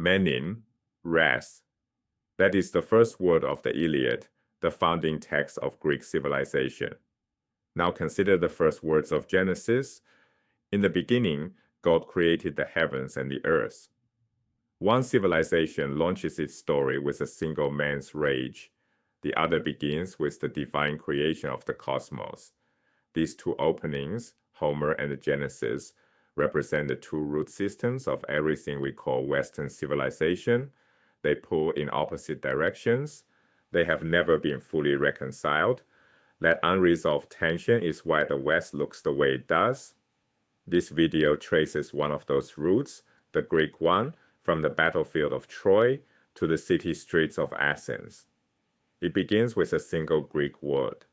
menin, rest. That is the first word of the Iliad, the founding text of Greek civilization. Now consider the first words of Genesis. In the beginning, God created the heavens and the earth. One civilization launches its story with a single man's rage. The other begins with the divine creation of the cosmos. These two openings, Homer and Genesis, represent the two root systems of everything we call Western civilization. They pull in opposite directions. They have never been fully reconciled. That unresolved tension is why the West looks the way it does. This video traces one of those roots, the Greek one, from the battlefield of Troy to the city streets of Athens. It begins with a single Greek word,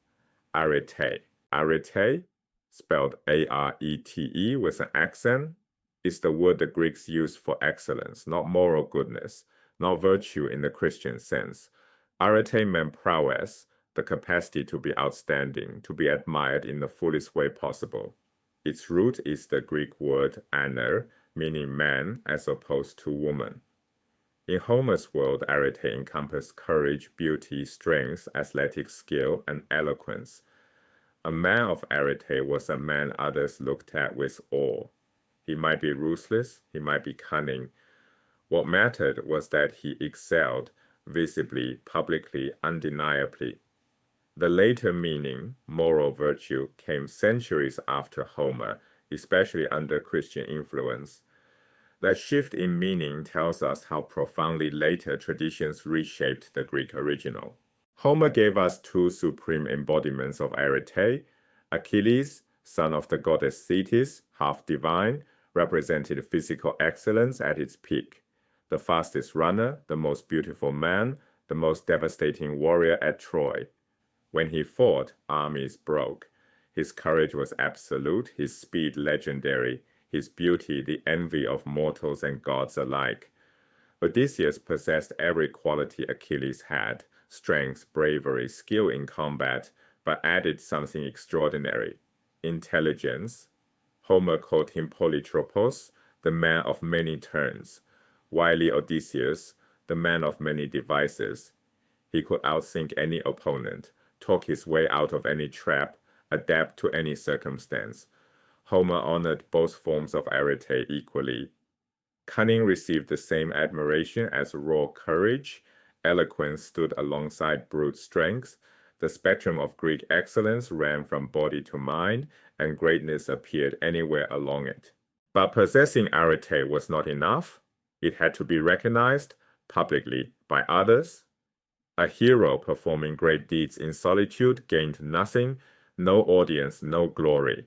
arete. Arete, spelled A-R-E-T-E with an accent, is the word the Greeks used for excellence, not moral goodness, not virtue in the Christian sense. Arete meant prowess, the capacity to be outstanding, to be admired in the fullest way possible. Its root is the Greek word aner, meaning man as opposed to woman. In Homer's world, arete encompassed courage, beauty, strength, athletic skill, and eloquence. A man of arete was a man others looked at with awe. He might be ruthless, he might be cunning. What mattered was that he excelled, visibly, publicly, undeniably. The later meaning, moral virtue, came centuries after Homer, especially under Christian influence. That shift in meaning tells us how profoundly later traditions reshaped the Greek original. Homer gave us two supreme embodiments of arete. Achilles, son of the goddess Thetis, half divine, represented physical excellence at its peak. The fastest runner, the most beautiful man, the most devastating warrior at Troy. When he fought, armies broke. His courage was absolute, his speed legendary, his beauty the envy of mortals and gods alike. Odysseus possessed every quality Achilles had, strength, bravery, skill in combat, but added something extraordinary, intelligence. Homer called him polytropos, the man of many turns. Wily Odysseus, the man of many devices. He could outthink any opponent, talk his way out of any trap, adapt to any circumstance. Homer honored both forms of arete equally. Cunning received the same admiration as raw courage. Eloquence stood alongside brute strength. The spectrum of Greek excellence ran from body to mind, and greatness appeared anywhere along it. But possessing arete was not enough. It had to be recognized publicly by others. A hero performing great deeds in solitude gained nothing, no audience, no glory.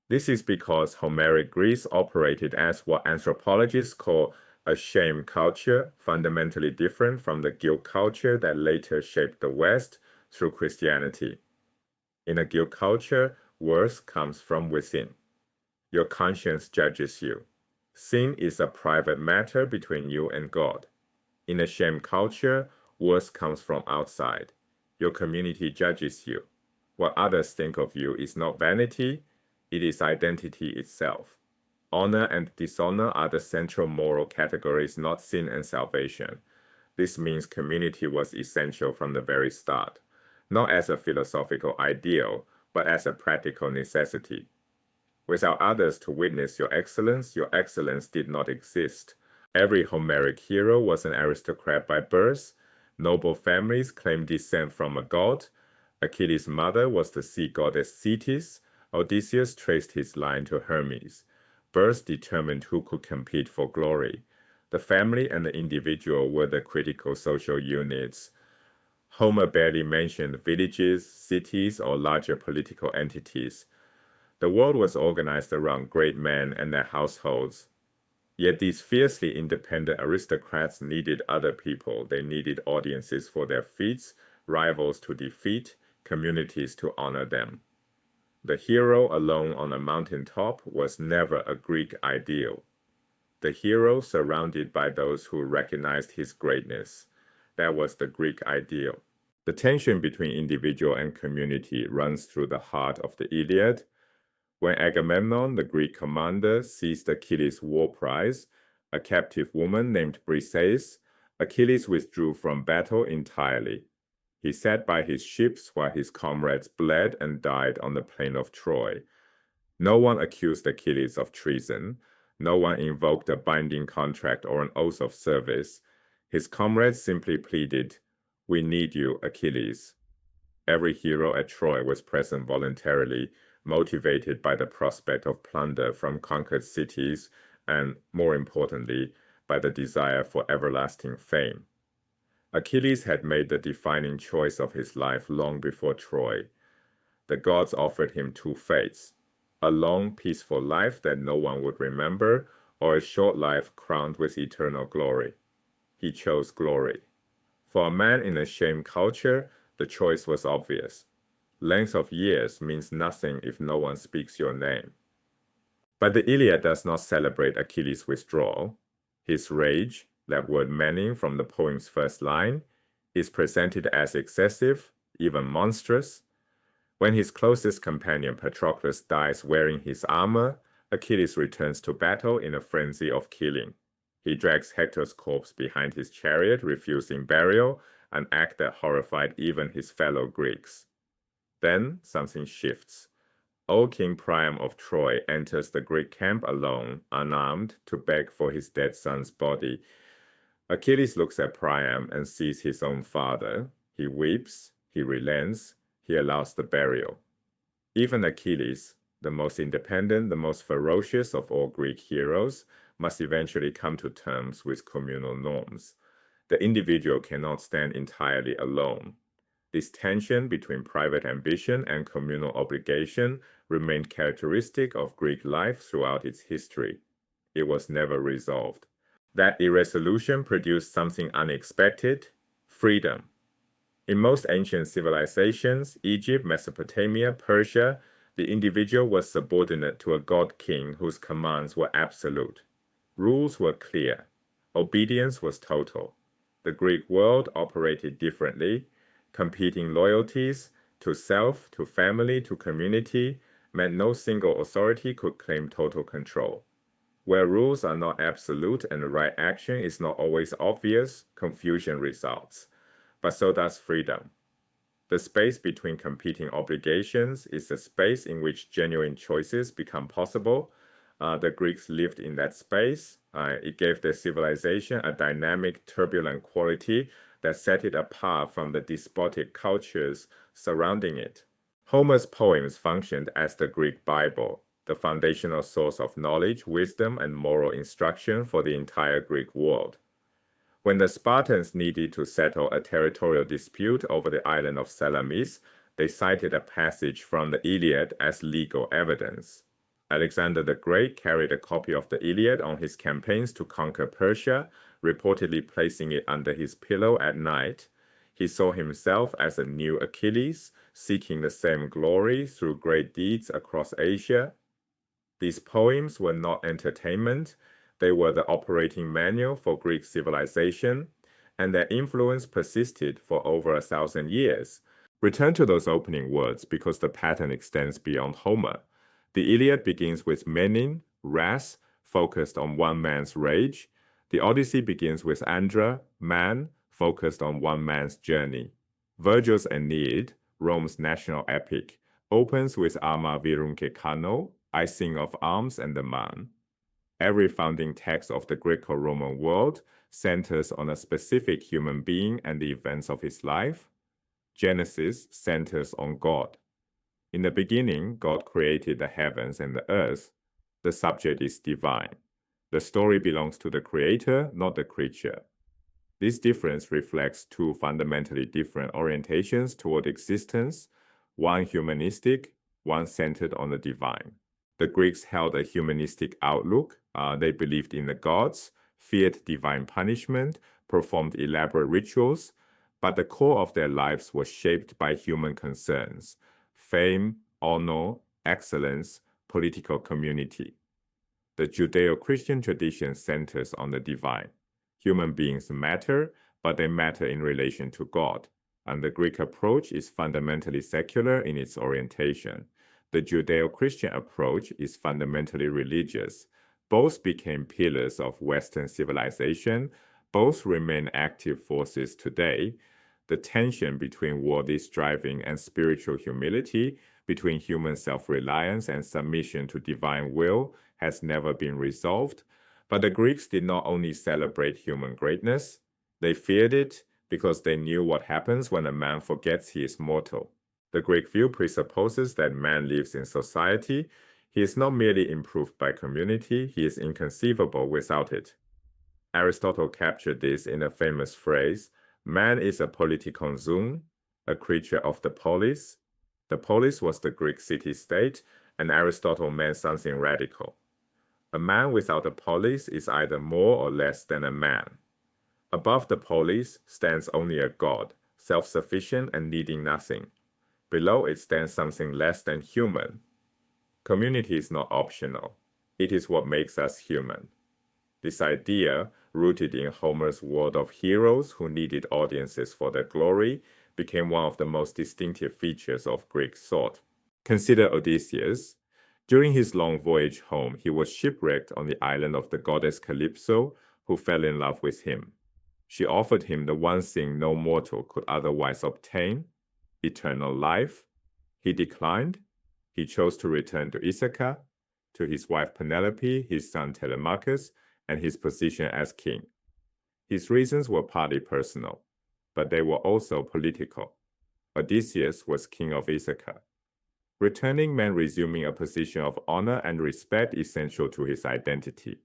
This is because Homeric Greece operated as what anthropologists call a shame culture, fundamentally different from the guilt culture that later shaped the West through Christianity. In a guilt culture, worth comes from within. Your conscience judges you. Sin is a private matter between you and God. In a shame culture, worth comes from outside. Your community judges you. What others think of you is not vanity, it is identity itself. Honor and dishonor are the central moral categories, not sin and salvation. This means community was essential from the very start, not as a philosophical ideal, but as a practical necessity. Without others to witness your excellence did not exist. Every Homeric hero was an aristocrat by birth. Noble families claimed descent from a god. Achilles' mother was the sea goddess Thetis. Odysseus traced his line to Hermes. Birth determined who could compete for glory. The family and the individual were the critical social units. Homer barely mentioned villages, cities, or larger political entities. The world was organized around great men and their households. Yet these fiercely independent aristocrats needed other people. They needed audiences for their feats, rivals to defeat, communities to honor them. The hero alone on a mountaintop was never a Greek ideal. The hero surrounded by those who recognized his greatness. That was the Greek ideal. The tension between individual and community runs through the heart of the Iliad. When Agamemnon, the Greek commander, seized Achilles' war prize, a captive woman named Briseis, Achilles withdrew from battle entirely. He sat by his ships while his comrades bled and died on the plain of Troy. No one accused Achilles of treason. No one invoked a binding contract or an oath of service. His comrades simply pleaded, "We need you, Achilles." Every hero at Troy was present voluntarily, motivated by the prospect of plunder from conquered cities and, more importantly, by the desire for everlasting fame. Achilles had made the defining choice of his life long before Troy. The gods offered him two fates: a long, peaceful life that no one would remember, or a short life crowned with eternal glory. He chose glory. For a man in a shame culture, the choice was obvious. Length of years means nothing if no one speaks your name. But the Iliad does not celebrate Achilles' withdrawal. His rage, that word meaning from the poem's first line, is presented as excessive, even monstrous. When his closest companion Patroclus dies wearing his armor, Achilles returns to battle in a frenzy of killing. He drags Hector's corpse behind his chariot, refusing burial, an act that horrified even his fellow Greeks. Then something shifts. Old King Priam of Troy enters the Greek camp alone, unarmed, to beg for his dead son's body. Achilles looks at Priam and sees his own father. He weeps, he relents, he allows the burial. Even Achilles, the most independent, the most ferocious of all Greek heroes, must eventually come to terms with communal norms. The individual cannot stand entirely alone. This tension between private ambition and communal obligation remained characteristic of Greek life throughout its history. It was never resolved. That irresolution produced something unexpected: freedom. In most ancient civilizations, Egypt, Mesopotamia, Persia, the individual was subordinate to a god-king whose commands were absolute. Rules were clear. Obedience was total. The Greek world operated differently. Competing loyalties to self, to family, to community meant no single authority could claim total control. Where rules are not absolute and the right action is not always obvious, confusion results. But so does freedom. The space between competing obligations is the space in which genuine choices become possible. The Greeks lived in that space. It gave their civilization a dynamic, turbulent quality that set it apart from the despotic cultures surrounding it. Homer's poems functioned as the Greek Bible, the foundational source of knowledge, wisdom, and moral instruction for the entire Greek world. When the Spartans needed to settle a territorial dispute over the island of Salamis, they cited a passage from the Iliad as legal evidence. Alexander the Great carried a copy of the Iliad on his campaigns to conquer Persia, reportedly placing it under his pillow at night. He saw himself as a new Achilles, seeking the same glory through great deeds across Asia. These poems were not entertainment. They were the operating manual for Greek civilization, and their influence persisted for over 1,000 years. Return to those opening words because the pattern extends beyond Homer. The Iliad begins with Menin, wrath, focused on one man's rage. The Odyssey begins with Andra, man, focused on one man's journey. Virgil's Aeneid, Rome's national epic, opens with Arma virumque cano, I sing of arms and the man. Every founding text of the Greco-Roman world centers on a specific human being and the events of his life. Genesis centers on God. In the beginning, God created the heavens and the earth. The subject is divine. The story belongs to the creator, not the creature. This difference reflects two fundamentally different orientations toward existence, one humanistic, one centered on the divine. The Greeks held a humanistic outlook. They believed in the gods, feared divine punishment, performed elaborate rituals, but the core of their lives was shaped by human concerns: fame, honor, excellence, political community. The Judeo-Christian tradition centers on the divine. Human beings matter, but they matter in relation to God, and the Greek approach is fundamentally secular in its orientation. The Judeo-Christian approach is fundamentally religious. Both became pillars of Western civilization. Both remain active forces today. The tension between worldly striving and spiritual humility, between human self-reliance and submission to divine will, has never been resolved. But the Greeks did not only celebrate human greatness, they feared it because they knew what happens when a man forgets he is mortal. The Greek view presupposes that man lives in society. He is not merely improved by community, he is inconceivable without it. Aristotle captured this in a famous phrase, "Man is a politikon zoon," a creature of the polis. The polis was the Greek city-state, and Aristotle meant something radical. A man without a polis is either more or less than a man. Above the polis stands only a god, self-sufficient and needing nothing. Below it stands something less than human. Community is not optional. It is what makes us human. This idea, rooted in Homer's world of heroes who needed audiences for their glory, became one of the most distinctive features of Greek thought. Consider Odysseus. During his long voyage home, he was shipwrecked on the island of the goddess Calypso, who fell in love with him. She offered him the one thing no mortal could otherwise obtain, eternal life. He declined. He chose to return to Ithaca, to his wife Penelope, his son Telemachus, and his position as king. His reasons were partly personal, but they were also political. Odysseus was king of Ithaca. Returning meant resuming a position of honor and respect essential to his identity.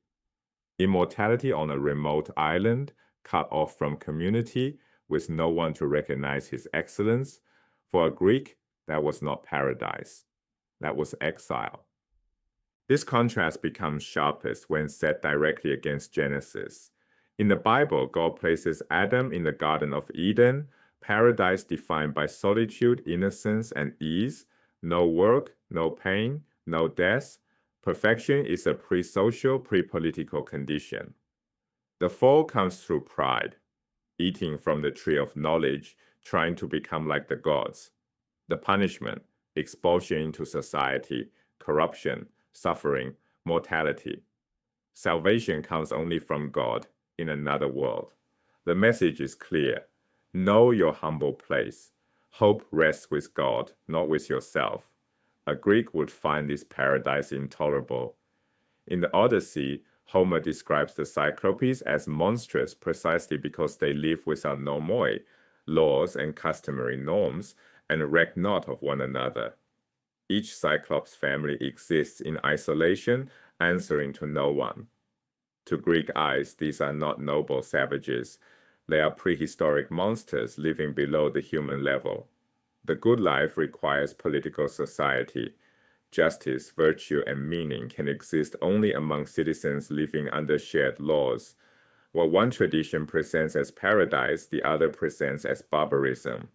Immortality on a remote island, cut off from community, with no one to recognize his excellence, for a Greek, that was not paradise. That was exile. This contrast becomes sharpest when set directly against Genesis. In the Bible, God places Adam in the Garden of Eden, paradise defined by solitude, innocence, and ease, no work, no pain, no death. Perfection is a pre-social, pre-political condition. The fall comes through pride, eating from the tree of knowledge, trying to become like the gods. The punishment, expulsion into society, corruption, suffering, mortality. Salvation comes only from God in another world. The message is clear. Know your humble place. Hope rests with God, not with yourself. A Greek would find this paradise intolerable. In the Odyssey, Homer describes the Cyclopes as monstrous precisely because they live without nomoi, laws and customary norms, and reck not of one another. Each Cyclops family exists in isolation, answering to no one. To Greek eyes, these are not noble savages. They are prehistoric monsters living below the human level. The good life requires political society. Justice, virtue, and meaning can exist only among citizens living under shared laws. What one tradition presents as paradise, the other presents as barbarism.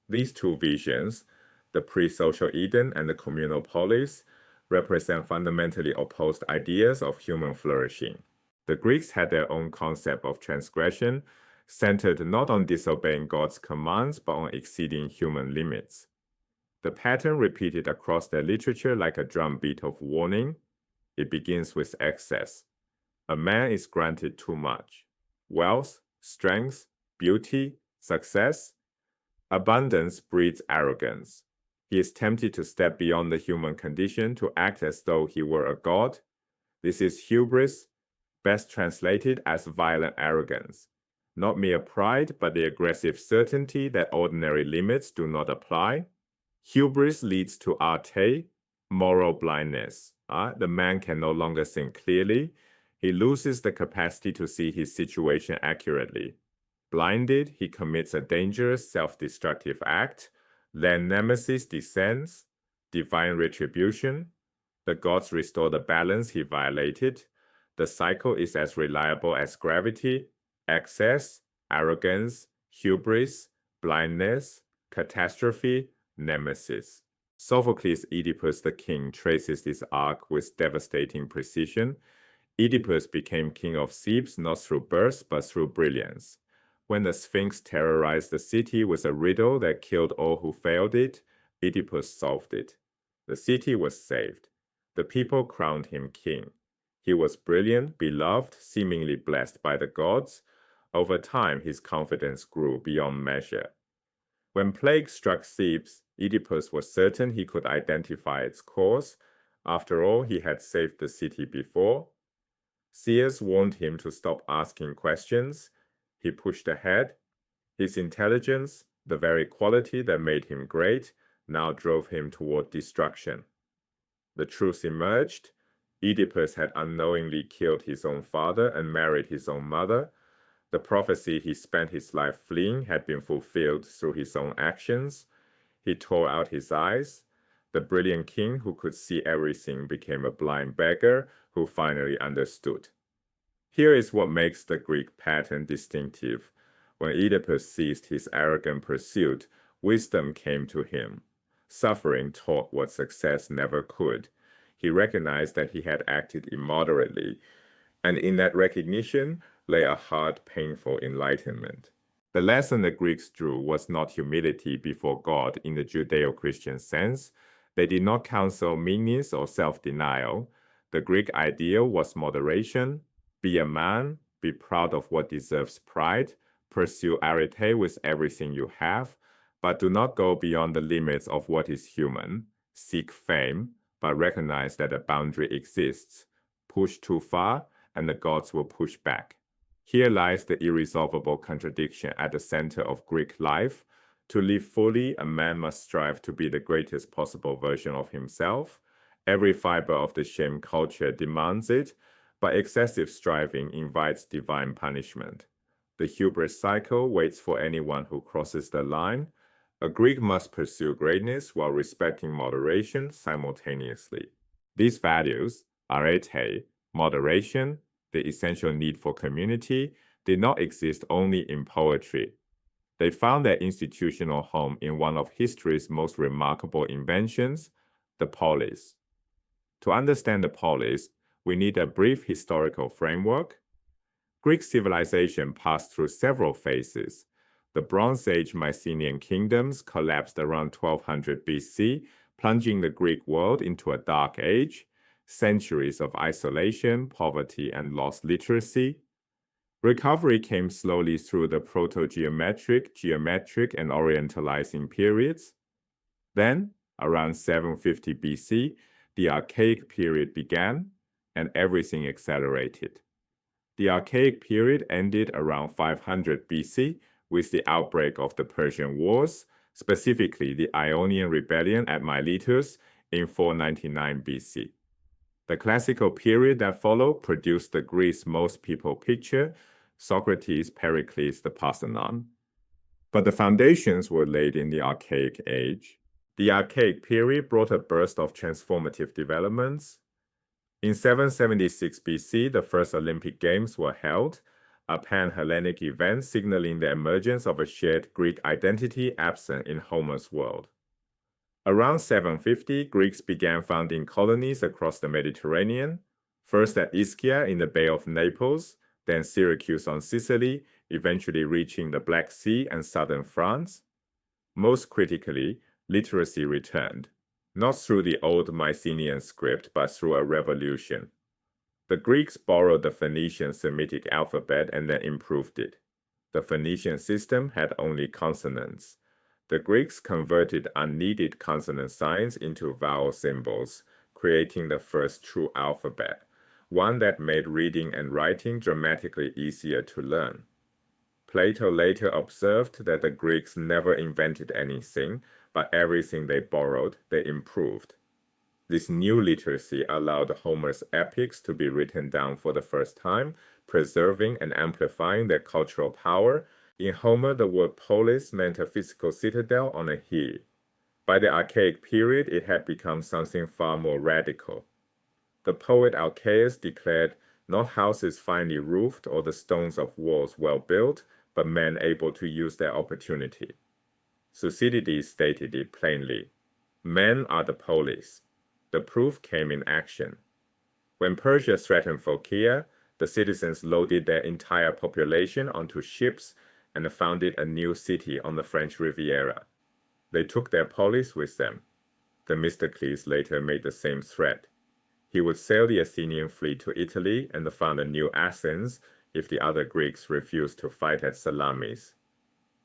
These two visions, the pre-social Eden and the communal polis, represent fundamentally opposed ideas of human flourishing. The Greeks had their own concept of transgression, centered not on disobeying God's commands, but on exceeding human limits. The pattern repeated across their literature like a drumbeat of warning. It begins with excess. A man is granted too much. Wealth, strength, beauty, success. Abundance breeds arrogance. He is tempted to step beyond the human condition to act as though he were a god. This is hubris, best translated as violent arrogance. Not mere pride, but the aggressive certainty that ordinary limits do not apply. Hubris leads to arete, moral blindness. The man can no longer think clearly. He loses the capacity to see his situation accurately. Blinded, he commits a dangerous self-destructive act. Then nemesis descends, divine retribution. The gods restore the balance he violated. The cycle is as reliable as gravity. Excess, arrogance, hubris, blindness, catastrophe, nemesis. Sophocles' Oedipus the King traces this arc with devastating precision. Oedipus became king of Thebes not through birth but through brilliance. When the Sphinx terrorized the city with a riddle that killed all who failed it, Oedipus solved it. The city was saved. The people crowned him king. He was brilliant, beloved, seemingly blessed by the gods. Over time, his confidence grew beyond measure. When plague struck Thebes, Oedipus was certain he could identify its cause. After all, he had saved the city before. Seers warned him to stop asking questions. He pushed ahead. His intelligence, the very quality that made him great, now drove him toward destruction. The truth emerged. Oedipus had unknowingly killed his own father and married his own mother. The prophecy he spent his life fleeing had been fulfilled through his own actions. He tore out his eyes. The brilliant king who could see everything became a blind beggar who finally understood. Here is what makes the Greek pattern distinctive. When Oedipus ceased his arrogant pursuit, wisdom came to him. Suffering taught what success never could. He recognized that he had acted immoderately, and in that recognition lay a hard, painful enlightenment. The lesson the Greeks drew was not humility before God in the Judeo-Christian sense. They did not counsel meanness or self-denial. The Greek ideal was moderation. Be a man, be proud of what deserves pride, pursue arete with everything you have, but do not go beyond the limits of what is human. Seek fame, but recognize that a boundary exists. Push too far, and the gods will push back. Here lies the irresolvable contradiction at the center of Greek life. To live fully, a man must strive to be the greatest possible version of himself. Every fiber of the shame culture demands it, but excessive striving invites divine punishment. The hubris cycle waits for anyone who crosses the line. A Greek must pursue greatness while respecting moderation simultaneously. These values, arete, moderation, the essential need for community, did not exist only in poetry. They found their institutional home in one of history's most remarkable inventions, the polis. To understand the polis, we need a brief historical framework. Greek civilization passed through several phases. The Bronze Age Mycenaean kingdoms collapsed around 1200 BC, plunging the Greek world into a dark age. Centuries of isolation, poverty, and lost literacy. Recovery came slowly through the proto-geometric, geometric, and orientalizing periods. Then, around 750 BC, the Archaic period began, and everything accelerated. The Archaic period ended around 500 BC with the outbreak of the Persian Wars, specifically the Ionian Rebellion at Miletus in 499 BC. The classical period that followed produced the Greece most people picture, Socrates, Pericles, the Parthenon. But the foundations were laid in the Archaic age. The Archaic period brought a burst of transformative developments. In 776 BC, the first Olympic Games were held, a pan-Hellenic event signaling the emergence of a shared Greek identity absent in Homer's world. Around 750, Greeks began founding colonies across the Mediterranean, first at Ischia in the Bay of Naples, then Syracuse on Sicily, eventually reaching the Black Sea and southern France. Most critically, literacy returned, not through the old Mycenaean script, but through a revolution. The Greeks borrowed the Phoenician Semitic alphabet and then improved it. The Phoenician system had only consonants. The Greeks converted unneeded consonant signs into vowel symbols, creating the first true alphabet, one that made reading and writing dramatically easier to learn. Plato later observed that the Greeks never invented anything, but everything they borrowed, they improved. This new literacy allowed Homer's epics to be written down for the first time, preserving and amplifying their cultural power. In Homer, the word polis meant a physical citadel on a hill. By the Archaic period, it had become something far more radical. The poet Alcaeus declared, not houses finely roofed or the stones of walls well built, but men able to use their opportunity. Thucydides stated it plainly. Men are the polis. The proof came in action. When Persia threatened Phocaea, the citizens loaded their entire population onto ships and founded a new city on the French Riviera. They took their polis with them. Themistocles later made the same threat. He would sail the Athenian fleet to Italy and found a new Athens if the other Greeks refused to fight at Salamis.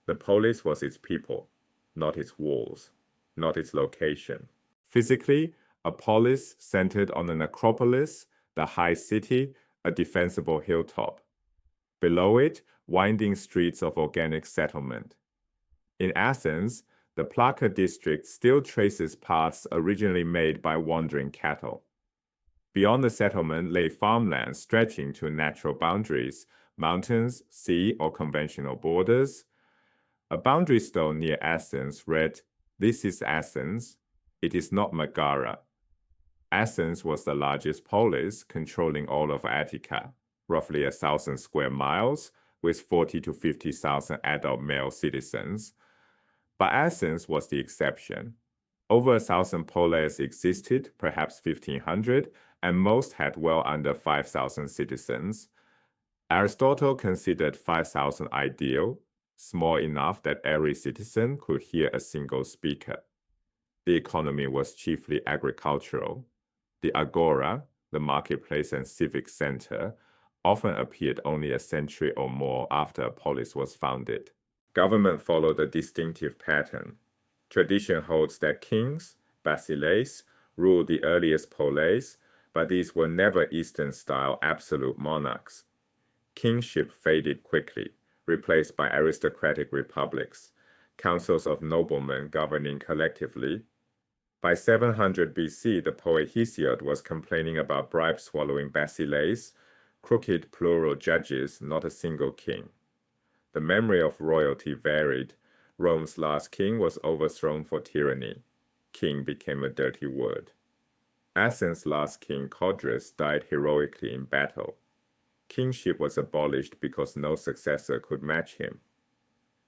The polis was its people, not its walls, not its location. Physically, a polis centered on an acropolis, the high city, a defensible hilltop. Below it, winding streets of organic settlement. In Athens, the Plaka district still traces paths originally made by wandering cattle. Beyond the settlement lay farmlands stretching to natural boundaries, mountains, sea, or conventional borders. A boundary stone near Athens read, "This is Athens. It is not Megara." Athens was the largest polis, controlling all of Attica, roughly 1,000 square miles, with 40 to 50,000 adult male citizens. But Athens was the exception. Over 1,000 polis existed, perhaps 1,500, and most had well under 5,000 citizens. Aristotle considered 5,000 ideal, small enough that every citizen could hear a single speaker. The economy was chiefly agricultural. The agora, the marketplace and civic center, often appeared only a century or more after a polis was founded. Government followed a distinctive pattern. Tradition holds that kings, basileis, ruled the earliest polis, but these were never Eastern-style absolute monarchs. Kingship faded quickly, replaced by aristocratic republics, councils of noblemen governing collectively. By 700 BC, the poet Hesiod was complaining about bribe-swallowing basileis, crooked plural judges, not a single king. The memory of royalty varied. Rome's last king was overthrown for tyranny. King became a dirty word. Athens' last king, Hubris, died heroically in battle. Kingship was abolished because no successor could match him.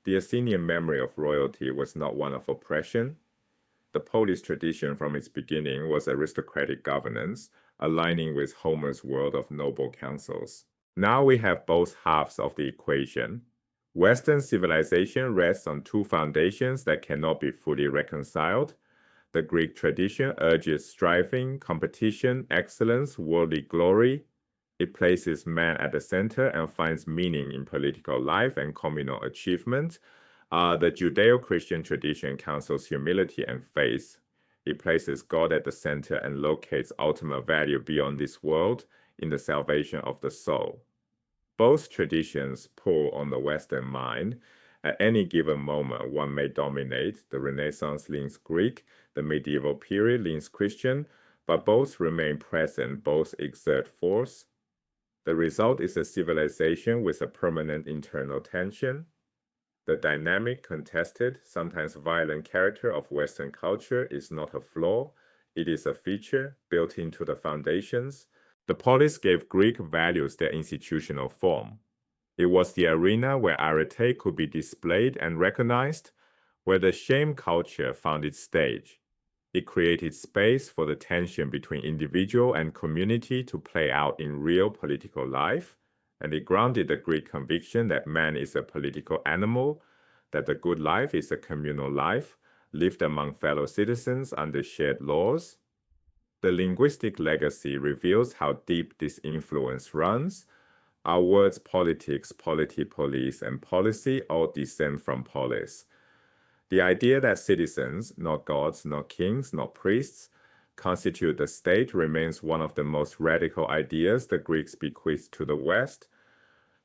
The Athenian memory of royalty was not one of oppression. The polis tradition from its beginning was aristocratic governance, aligning with Homer's world of noble councils. Now we have both halves of the equation. Western civilization rests on two foundations that cannot be fully reconciled. The Greek tradition urges striving, competition, excellence, worldly glory. It places man at the center and finds meaning in political life and communal achievement. The Judeo-Christian tradition counsels humility and faith. It places God at the center and locates ultimate value beyond this world in the salvation of the soul. Both traditions pull on the Western mind. At any given moment, one may dominate. The Renaissance leans Greek, the medieval period leans Christian, but both remain present, both exert force. The result is a civilization with a permanent internal tension. The dynamic, contested, sometimes violent character of Western culture is not a flaw, it is a feature built into the foundations. The polis gave Greek values their institutional form. It was the arena where Arete could be displayed and recognized, where the shame culture found its stage. It created space for the tension between individual and community to play out in real political life, and it grounded the Greek conviction that man is a political animal, that the good life is a communal life, lived among fellow citizens under shared laws. The linguistic legacy reveals how deep this influence runs. Our words politics, polity, police, and policy all descend from polis. The idea that citizens, not gods, not kings, not priests, constitute the state remains one of the most radical ideas the Greeks bequeathed to the West.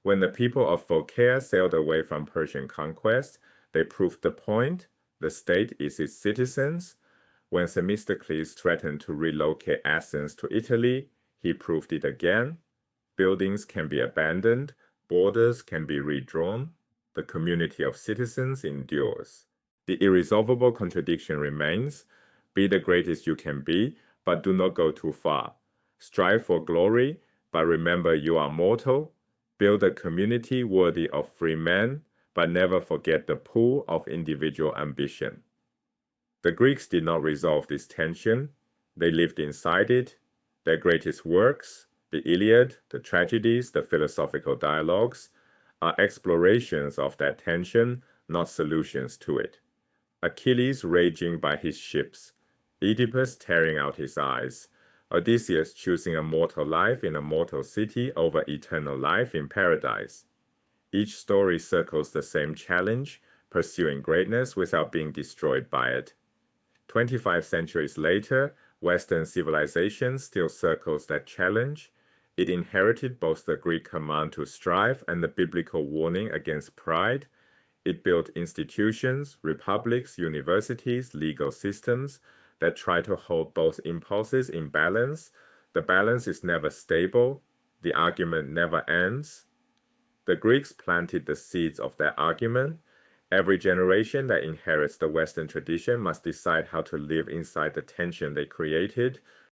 When the people of Phocaea sailed away from Persian conquest, they proved the point: the state is its citizens. When Themistocles threatened to relocate Athens to Italy, he proved it again. Buildings can be abandoned, borders can be redrawn, the community of citizens endures. The irresolvable contradiction remains: be the greatest you can be, but do not go too far. Strive for glory, but remember you are mortal. Build a community worthy of free men, but never forget the pool of individual ambition. The Greeks did not resolve this tension. They lived inside it. Their greatest works, the Iliad, the tragedies, the philosophical dialogues, are explorations of that tension, not solutions to it. Achilles raging by his ships, Oedipus tearing out his eyes, Odysseus choosing a mortal life in a mortal city over eternal life in paradise. Each story circles the same challenge, pursuing greatness without being destroyed by it. 25 centuries later, Western civilization still circles that challenge. It inherited both the Greek command to strive and the biblical warning against pride. It built institutions, republics, universities, legal systems that try to hold both impulses in balance. The balance is never stable. The argument never ends. The Greeks planted the seeds of that argument. Every generation that inherits the Western tradition must decide how to live inside the tension they created,